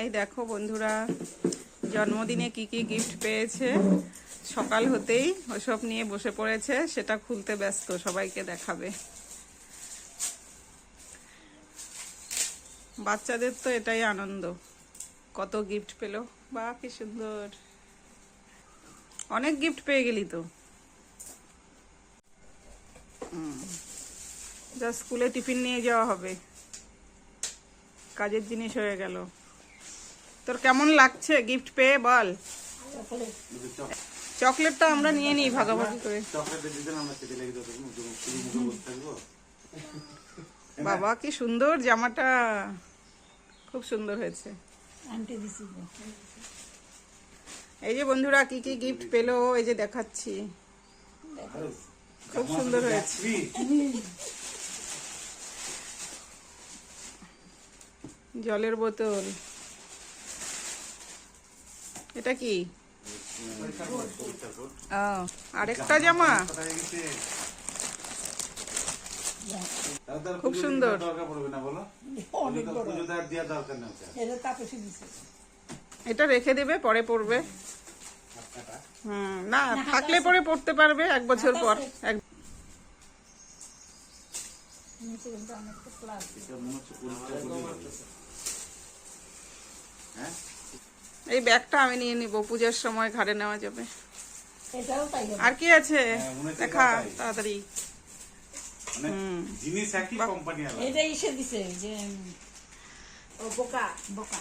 এই দেখো বন্ধুরা, জন্মদিনে কি কি গিফট পেয়েছে। সকাল হতেই ওসব নিয়ে বসে পড়েছে, সেটা খুলতে ব্যস্ত, সবাইকে দেখাবে। বাচ্চাদের তো এটাই আনন্দ, কত গিফট পেলো। বাহ কি সুন্দর, অনেক গিফট পেয়ে গেলি তো। যা স্কুলে টিফিন নিয়ে যাওয়া হবে, কাজের জিনিস হয়ে গেল। তোর কেমন লাগছে গিফট পেয়ে বল। চকলেটটা আমরা নিয়ে নিই ভাগাভাগি করে। বাবা কি সুন্দর জামাটা, খুব সুন্দর হয়েছে। এই যে বন্ধুরা কি কি গিফট পেলো, এই যে দেখাচ্ছি, খুব সুন্দর হয়েছে। জলের বোতল, এটা কি? আরেকটা জামা, খুব সুন্দর। এটা রেখে দেবে, পরে পরবে। না থাকলে পরে পড়তে পারবে 1 বছর পর। এই ব্যাগটা আমি নিয়ে নিব, পূজার সময় ঘাড়ে নেওয়া যাবে। আর কি আছে দেখা তাড়াতাড়ি। জিনিস একই কোম্পানি আলাদা। এটা এসে দিছে যে বোকা বোকা।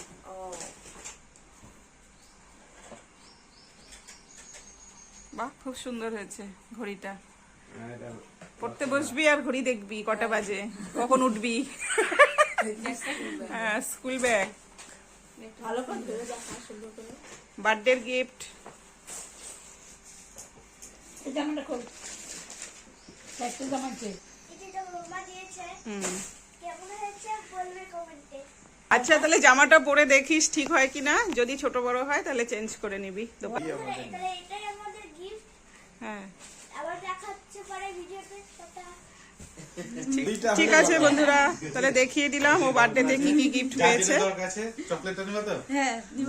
বাহ খুব সুন্দর হয়েছে ঘড়িটা। পড়তে বসবি আর ঘড়ি দেখবি কটা বাজে, কখন উঠবি। হ্যাঁ স্কুল ব্যাগ, ভালো করে দেখা সুন্দর করে। Birthday gift. এই জামাটা খোল, একটা জামা আছে। এটা মামা দিয়েছে, কেমন হয়েছে বলবে কমেন্টে। আচ্ছা তাহলে জামাটা পরে দেখিস ঠিক হয় কিনা, যদি ছোট বড় হয় তাহলে চেঞ্জ করে নিবি। তাহলে এটাই আমাদের গিফট। হ্যাঁ আবার দেখা হচ্ছে পরে ভিডিওতে। টাটা। ঠিক আছে বন্ধুরা, তাহলে দেখিয়ে দিলাম ও বার্থডেতে কি কি গিফট পেয়েছে। চকলেটটা নিবা তো? হ্যাঁ নিব।